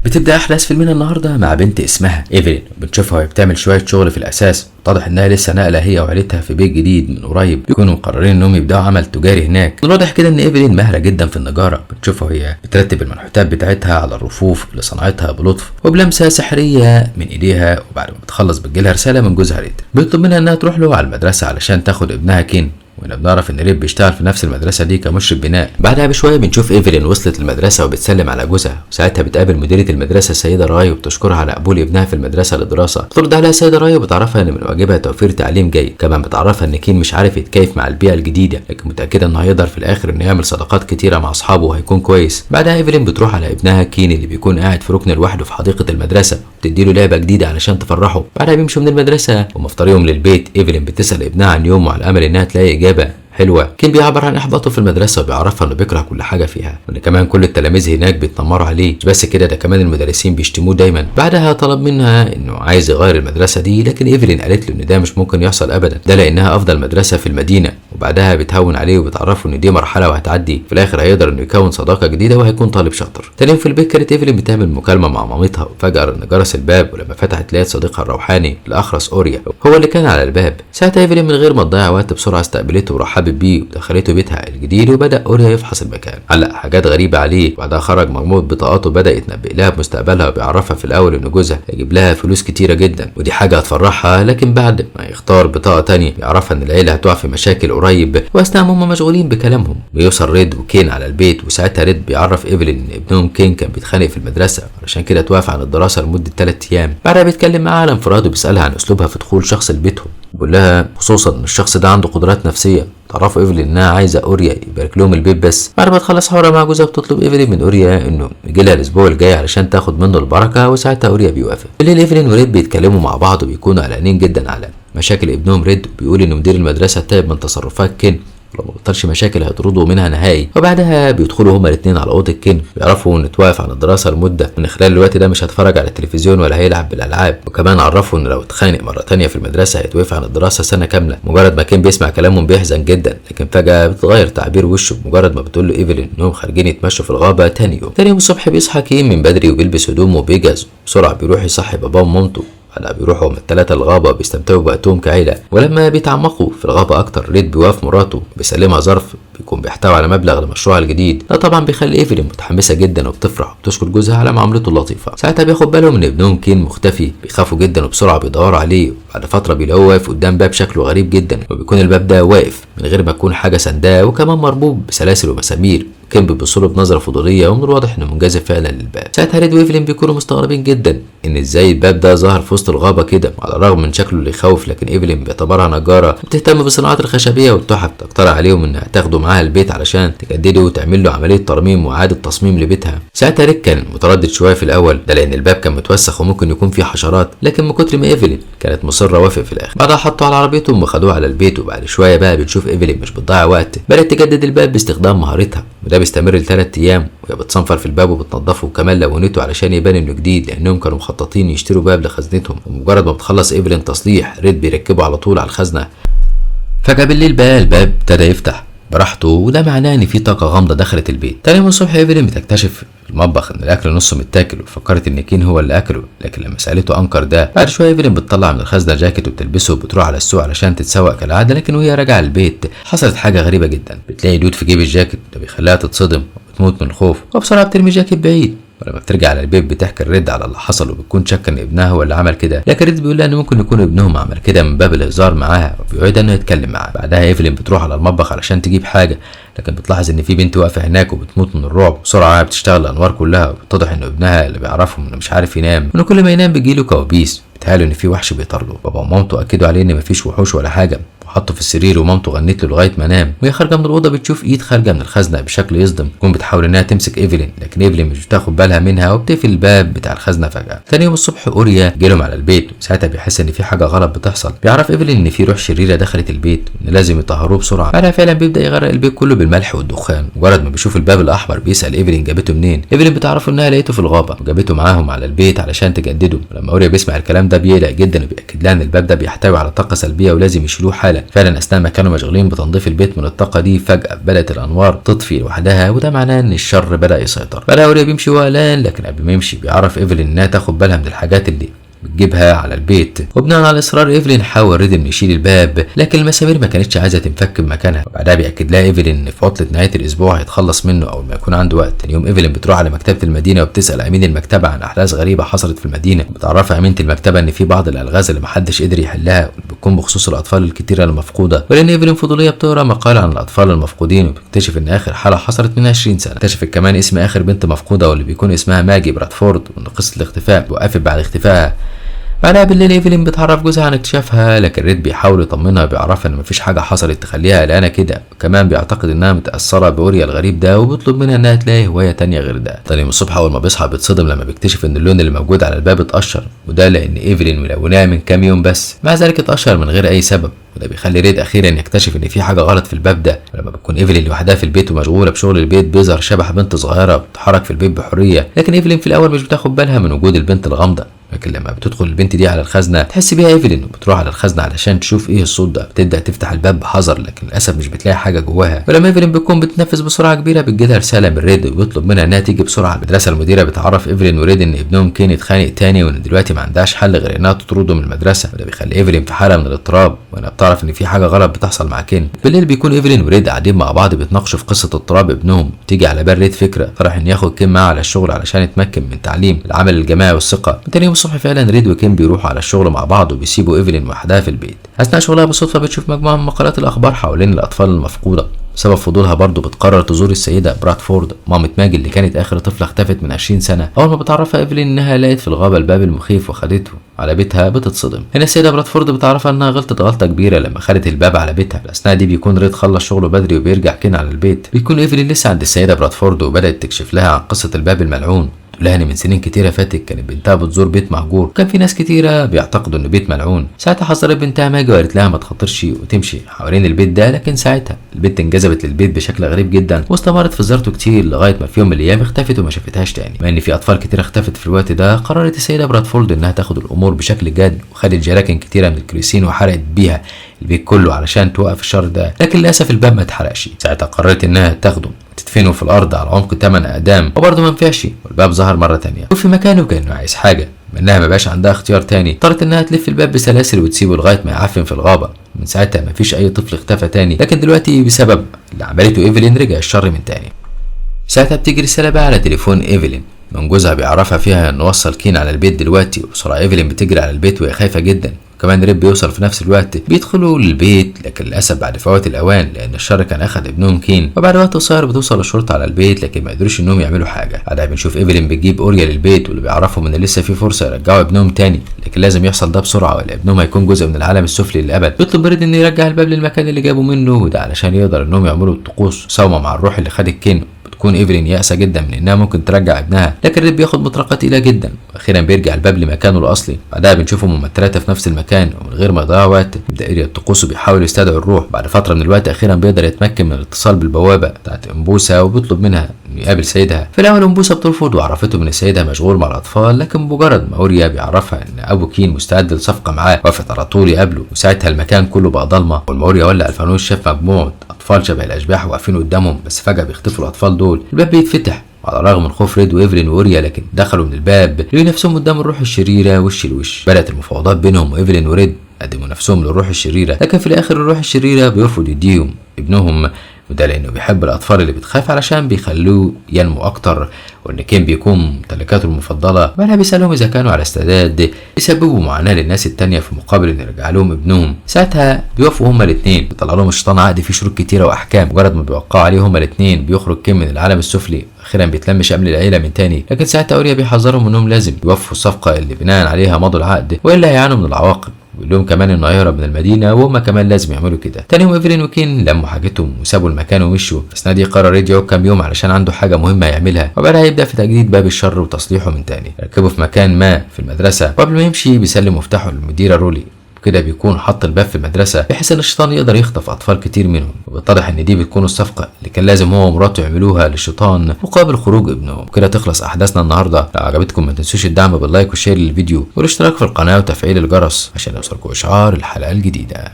بتبدا احداث فيلمنا النهارده مع بنت اسمها ايفلين، بنشوفها وهي بتعمل شويه شغل في الاساس. واضح انها لسه ناقله هي وعيلتها في بيت جديد من قريب، بيكونوا مقررين انهم يبداوا عمل تجاري هناك. من الواضح كده ان ايفلين ماهره جدا في النجاره. بنشوفها وهي بترتب المنحوتات بتاعتها على الرفوف اللي صنعتها بلطف وبلمسه سحريه من ايديها. وبعد ما بتخلص بتجيلها رساله من جوزها ريد بيطلب منها انها تروح له على المدرسه علشان تاخد ابنها كين. وهنا بنعرف ان ريد بيشتغل في نفس المدرسه دي كمشرف بناء. بعدها بشويه بنشوف ايفلين وصلت المدرسه وبتسلم على جوزها، وساعتها بتقابل مديره المدرسه السيده راي وبتشكرها على قبول ابنها في المدرسه للدراسه. بترد عليها السيده راي وبتعرفها ان من واجبها توفير تعليم جيد. كمان بتعرفها ان كين مش عارف يتكيف مع البيئه الجديده، لكن متاكده انه هيقدر في الاخر انه يعمل صداقات كتيره مع اصحابه وهيكون كويس. بعدها ايفلين بتروح على ابنها كين اللي بيكون قاعد في ركن لوحده في حديقه المدرسه، وبتديله لعبه جديده علشان تفرحه. بعدها بيمشوا من المدرسه وهم في طريقهم للبيت ايفلين بتسال ابنها عن يومه على امل انها تلاقي اجابه حلوه. كين بيعبر عن احباطه في المدرسه وبيعرفها انه بيكره كل حاجه فيها، وان كمان كل التلاميذ هناك بيتنمروا عليه. مش بس كده، ده كمان المدرسين بيشتموه دايما. بعدها طلب منها انه عايز يغير المدرسه دي، لكن ايفلين قالت له ان ده مش ممكن يحصل ابدا، ده لانها افضل مدرسه في المدينه. وبعدها بتهون عليه وبتعرفه ان دي مرحله وهتعدي، في الاخر هيقدر انه يكون صداقه جديده وهيكون طالب شاطر. تاني يوم في البيت كانت ايفلين بتعمل مكالمه مع مامتها، وفجاه ان جرس الباب، ولما فتحت لقيت صديقها الروحاني الاخرس اوريا هو اللي كان على الباب. ساعتها ايفلين من غير ما تضيع وقت بسرعه استقبلته ورحبت بيه ودخلته بيتها الجديد. وبدا اوريا يفحص المكان، علق حاجات غريبه عليه. بعدها خرج مجموعه بطاقات وبدا يتنبئ لها بمستقبلها، وبيعرفها في الاول ان جوزها هيجيب لها فلوس كتيره جدا ودي حاجه هتفرحها. لكن بعد ما يختار بطاقه تانية بيعرفها ان العيله هتقع في مشاكل قريب، واثناء هم مشغولين بكلامهم بيوصل ريد وكين على البيت. وساعتها ريد بيعرف ايفلين ان ابنهم كين كان بيتخانق في المدرسه، علشان كده توافق عن الدراسه لمده 3 ايام. بعدها بيتكلم معاها على انفراد وبيسالها عن اسلوبها في دخول شخص لبيتهم، بيقول لها خصوصا ان الشخص ده عنده قدرات نفسيه. تعرفوا ايفلين انها عايزه اوريا يبارك لهم البيت بس. بعد ما تخلص حوارها مع جوزها بتطلب ايفلين من اوريا انه يجي لها الاسبوع الجاي علشان تاخد منه البركه، وساعتها اوريا بيوافق. بالليل ايفلين وريد بيتكلموا مع بعض وبيكونوا قلقانين جدا على مشاكل ابنهم ريد. بيقول ان مدير المدرسه تعب من تصرفات كين، ولو ما بطلش مشاكل هيطردوا منها نهائي. وبعدها بيدخلوا هما الاثنين على اوضه كين، بيعرفوا ان توقف عن الدراسه لمده، من خلال الوقت ده مش هتفرج على التلفزيون ولا هيلعب بالالعاب. وكمان عرفوا ان لو اتخانق مره تانية في المدرسه هيتوقف عن الدراسه سنه كامله. مجرد ما كين بيسمع كلامهم بيحزن جدا، لكن فجاه بتتغير تعبير وشه بمجرد ما بتقول له ايفلين انهم خارجين يتمشوا في الغابه تاني يوم الصبح. بيصحى كين من بدري وبيلبس هدومه وبيجهز بسرعه، بيروح يصحي باباه ومامته. بيروحوا من الثلاثة الغابة بيستمتعوا بوقتهم كعيلة. ولما بيتعمقوا في الغابة أكتر ريد بيوقف مراته بيسلمها ظرف بيكون بيحتوي على مبلغ لمشروعها الجديد. ده طبعا بيخلي ايفلين متحمسة جدا وبتفرح وبتشكر جوزها على معاملته اللطيفة. ساعتها بياخد بالهم ان ابنهم كين مختفي، بيخافوا جدا وبسرعة بيدوروا عليه. بعد فترة بيلاقوه واقف قدام باب شكله غريب جدا، وبيكون الباب ده واقف من غير ما تكون حاجة سنداه، وكمان مربوط بسلاسل ومسامير. كين بيبصله بنظره فضوليه، ومن الواضح انه منجذب فعلا للباب. ساعتها ريد وايفلين بيكونوا مستغربين جدا ان ازاي الباب ده ظهر في وسط الغابه كده، على الرغم من شكله اللي يخوف. لكن ايفلين باعتبارها نجاره بتهتم بالصناعات الخشبيه والتحف، بتقترح عليهم انها تاخده معاها البيت علشان تجدده وتعمل له عمليه ترميم واعاده تصميم لبيتها. ساعتها ريد كان متردد شويه في الاول، ده لان الباب كان متوسخ وممكن يكون فيه حشرات، لكن من كتر ما ايفلين كانت مصره وافق في الاخر. بعدها حطوا على عربيتهم وخدوه على البيت. وبعد شويه بقى بنشوف ايفلين مش بتضيع وقت، بدات تجدد الباب باستخدام مهارتها، وده بيستمر ل3 ايام وهي بتصنفر في الباب وبتنضفه، وكمان لونته علشان يبان انه جديد، لانهم كانوا مخططين يشتروا باب لخزنتهم. ومجرد ما بتخلص ايفلين تصليح ريد بيركبه على طول على الخزنه. فجاه بالليل بقى الباب ابتدى يفتح براحته، وده معناه ان في طاقه غامضه دخلت البيت. تاني يوم الصبح ايفلين بتكتشف في المطبخ ان الاكل نصه متاكل، وفكرت ان كين هو اللي اكله، لكن لما سالته انكر ده. بعد شويه ايفلين بتطلع من الخزنه جاكيت وبتلبسه وبتروح على السوق علشان تتسوق كالعاده. لكن وهي راجعه البيت حصلت حاجه غريبه جدا، بتلاقي دود في جيب الجاكيت، ده بيخليها تتصدم وبتموت من الخوف، وبسرعه بترمي الجاكيت بعيد. ولما بترجع على البيت بتحكي ريد على اللي حصل، وبتكون شاكه ان ابنها هو اللي عمل كده. لكن ريد بيقول لها ان ممكن يكون ابنهم عمل كده من باب الهزار معاها، وبيوعدها انه يتكلم معاها. بعدها ايفلين بتروح على المطبخ علشان تجيب حاجه، لكن بتلاحظ ان في بنت واقفه هناك وبتموت من الرعب. بسرعه بتشتغل الانوار كلها، وبتتضح ان ابنها اللي بيعرفهم انه مش عارف ينام، وان كل ما ينام بيجيله كوابيس بيتهيأله ان في وحش بيطارده. بابا ومامته اكدوا عليه ان مفيش وحوش ولا حاجه، وحطه في السرير ومامته غنت له لغايه ما نام. وهي خارجه من الاوضه بتشوف ايد خارجه من الخزنه بشكل يصدم، تكون بتحاول انها تمسك ايفلين، لكن ايفلين مش بتاخد بالها منها وبتقفل الباب بتاع الخزنه فجاه. ثاني يوم الصبح اوريا جالهم على البيت، وساعتها بيحس ان في حاجه غلط بتحصل. بيعرف ايفلين ان في روح شريره دخلت البيت وان لازم يطهروه بسرعه. بعدها فعلا بيبدا يغرق البيت كله بالملح والدخان. مجرد ما بيشوف الباب الاحمر بيسال ايفلين جابته منين. ايفلين بتعرف انها لقيته في الغابه وجابته معاهم على البيت علشان تجدده. ولما اوريا بيسمع الكلام ده بيقلق جدا، وبيأكد لها ان الباب ده بيحتوي على طاقه سلبيه ولازم يشيلوه حالا. فعلا اثناء ما كانوا مشغولين بتنظيف البيت من الطاقه دي فجاه بدات الانوار تطفي لوحدها، وده معناه ان الشر بدا يسيطر. بدا اوريا بيمشي وقلقان، لكن قبل ما يمشي بيعرف ايفلين انها تاخد بالها من الحاجات اللي بتجيبها على البيت، وبناء على اصرار ايفلين حاول ريد انه يشيل الباب، لكن المسامير ما كانتش عايزه تنفك من مكانها. وبعدها بياكد لها ايفلين ان في عطله نهايه الاسبوع هيتخلص منه اول ما يكون عنده وقت. تاني يوم ايفلين بتروح على مكتبه المدينه وبتسال امين المكتبه عن احداث غريبه حصلت في المدينه. بتعرفها امينه المكتبه ان في بعض الالغاز اللي محدش قدر يحلها واللي بتكون بخصوص الاطفال الكتيره المفقوده، ولان ايفلين فضوليه بتقرا مقال عن الاطفال المفقودين، وبتكتشف ان اخر حاله حصلت من 20 سنه. اكتشفت كمان اسم اخر بنت مفقوده واللي بيكون اسمها ماجي برادفورد، وان قصه الاختفاء وقفت بعد اختفائها. بعدها بالليل ايفلين بتعرف جوزها عن اكتشافها، لكن ريد بيحاول يطمنها، بيعرفها ان مفيش حاجه حصلت تخليها قلقانه كده، وكمان بيعتقد انها متاثره باوريا الغريب ده، وبيطلب منها انها تلاقي هوايه تانية غير ده. تاني يوم الصبح اول ما بيصحى بيتصدم لما بيكتشف ان اللون اللي موجود على الباب اتقشر، وده لان ايفلين ملوناه من كام يوم بس، مع ذلك اتقشر من غير اي سبب، وده بيخلي ريد اخيرا يكتشف ان في حاجه غلط في الباب ده. ولما بتكون ايفلين لوحدها في البيت ومشغوله بشغل البيت بيظهر شبح بنت صغيره بتتحرك في البيت بحريه، لكن ايفلين في الاول مش بتاخد بالها من وجود البنت الغامضه. لكن لما بتدخل البنت دي على الخزنه تحس بيها ايفلين، وبتروح على الخزنه علشان تشوف ايه الصوت ده. بتبدا تفتح الباب بحذر، لكن للاسف مش بتلاقي حاجه جواها. ولما ايفلين بتكون بتنفذ بسرعه كبيره بتجيلها رساله من ريد وبيطلب منها انها تيجي بسرعه. المدرسه المديره بتعرف ايفلين وريد ان ابنهم كين اتخانق تاني، وان دلوقتي ما عندهاش حل غير انها تطرده من المدرسه، وده بيخلي ايفلين في حاله من الاضطراب، وانا بتعرف ان في حاجه غلط بتحصل مع كين. بالليل بيكون ايفلين وريد قاعدين مع بعض بيتناقشوا في قصه اضطراب ابنهم، تيجي على بال ريد فكره طرح ان ياخد كين معاه على الشغل علشان يتمكن من تعليم العمل الجماعي والثقه. تاني يوم الصبح فعلا ريد وكين بيروحوا على الشغل مع بعض، وبيسيبوا ايفلين وحدها في البيت. اثناء شغلها بالصدفه بتشوف مجموعه من مقالات الاخبار حوالين الاطفال المفقوده. بسبب فضولها برضه بتقرر تزور السيده برادفورد مامة ماجي اللي كانت اخر طفله اختفت من 20 سنه. اول ما بتعرفها ايفلين انها لقت في الغابه الباب المخيف وخدته على بيتها بتتصدم. هنا السيده برادفورد بتعرفها انها غلطت غلطه كبيره لما خدت الباب على بيتها. في الاثناء دي بيكون ريد خلص شغله بدري وبيرجع كين على البيت. بيكون ايفلين لسه عند السيده برادفورد وبدات تكشف لها عن قصه الباب الملعون، لها ان من سنين كتيره فاتت كانت بنتها بتزور بيت مهجور، وكان في ناس كتيره بيعتقدوا انه بيت ملعون. ساعتها حذرت بنتها ماجي وقالت لها ما تخاطرش وتمشي حوالين البيت ده، لكن ساعتها البنت انجذبت للبيت بشكل غريب جدا واستمرت في زيارته كتير لغايه ما في يوم من الايام اختفت وما شافتهاش تاني. بما ان في اطفال كتير اختفت في الوقت ده قررت السيده برادفورد انها تاخد الامور بشكل جاد، وخدت جراكن كتيره من الكريسين وحرقت بيها البيت كله علشان توقف الشر ده، لكن للاسف الباب ما اتحرقش. ساعتها قررت انها تاخده تدفنه في الارض على عمق 8 اقدام، وبرضه ما نفعش والباب ظهر مره تانية وفي مكانه كانه عايز حاجه. منها ما بقاش عندها اختيار تاني، اضطرت انها تلف الباب بسلاسل وتسيبه لغايه ما يعفن في الغابه. من ساعتها ما فيش اي طفل اختفى تاني، لكن دلوقتي بسبب اللي عملته ايفلين رجع الشر من تاني. ساعتها بتيجي رساله بقى على تليفون ايفلين من جوزها بيعرفها فيها انه وصل كين على البيت دلوقتي، وبسرعه ايفلين بتجري على البيت وهي خايفه جدا. كمان ريد بيوصل في نفس الوقت. بيدخلوا للبيت لكن للاسف بعد فوات الاوان لان الشر كان اخذ ابنهم كين، وبعد وقت قصير بتوصل الشرطه على البيت لكن ما قدروش انهم يعملوا حاجه. بعدها بنشوف ايفلين بتجيب اوريا للبيت واللي بيعرفهم ان لسه في فرصه يرجعوا ابنهم تاني، لكن لازم يحصل ده بسرعه ولا ابنهم هيكون جزء من العالم السفلي للابد. بيطلب ريد انه يرجع الباب للمكان اللي جابوا منه، وده علشان يقدر انهم يعملوا الطقوس سوا مع الروح اللي خدت كين. بتكون ايفلين يائسه جدا من انها ممكن ترجع ابنها، لكن ريد بياخد مطرقه تقيله جدا واخيرا بيرجع الباب لمكانه الاصلي. بعدها بنشوفهم هما الثلاثه في نفس المكان، ومن غير ما يضيعوا وقت يبدا يقرا الطقوس وبيحاول يستدعي الروح. بعد فتره من الوقت اخيرا بيقدر يتمكن من الاتصال بالبوابه بتاعت امبوسا وبيطلب منها انه يقابل سيدها. في الاول امبوسا بترفض وعرفته من سيدها مشغول مع الاطفال، لكن بمجرد ما اوريا بيعرفها ان ابو كين مستعد للصفقه معاه وافق على طول يقابله. وساعتها المكان كله بقى ضلمه، ولما اوريا ولع الفانوس شاف مجموعه اطفال شبه الاشباح واقفين قدامهم، بس فجاه بيختفوا الاطفال دول. الباب بيتفتح على الرغم من خوف ريد وايفلين واوريا، لكن دخلوا من الباب لقوا نفسهم قدام الروح الشريره وش لوش. بدات المفاوضات بينهم، وايفلين وريد قدموا نفسهم للروح الشريره، لكن في الاخر الروح الشريره بيرفض يديهم ابنهم، وده لانه بيحب الاطفال اللي بتخاف علشان بيخلوه ينمو اكتر، وان كين بيكون ممتلكاته المفضله. بعدها بيسالهم اذا كانوا على استعداد يسببوا معاناه للناس التانيه في مقابل ان يرجع لهم ابنهم. ساعتها بيوافقوا هما الاثنين، بيطلع لهم الشيطان عقد فيه شروط كتيره واحكام. مجرد ما بيوقعوا عليه هما الاثنين بيخرج كين من العالم السفلي، اخيرا بيتلم شمل العيله من تاني. لكن ساعتها اوريا بيحذرهم انهم لازم يوفوا الصفقه اللي بناء عليها مضوا العقد والا هيعانوا من العواقب. بيقول لهم كمان انه هيهرب من المدينه وهم كمان لازم يعملوا كده. تاني يوم ايفلين وكين لموا حاجتهم وسابوا المكان ومشوا. اثناء دي قرر ريد يقعد كام يوم علشان عنده حاجه مهمه يعملها، وبعدها هيبدا في تجديد باب الشر وتصليحه من تاني. ركبه في مكان ما في المدرسه، وقبل ما يمشي بيسلم مفتاحه للمديره رولي. كده بيكون حط الباب في المدرسه بحيث ان الشيطان يقدر يخطف اطفال كتير منهم، وبيتضح ان دي بتكون الصفقه اللي كان لازم هو ومراته يعملوها للشيطان مقابل خروج ابنهم. وكده تخلص احداثنا النهارده. لو عجبتكم ما تنسوش الدعم باللايك والشير للفيديو والاشتراك في القناه وتفعيل الجرس عشان يوصلكم اشعار الحلقه الجديده.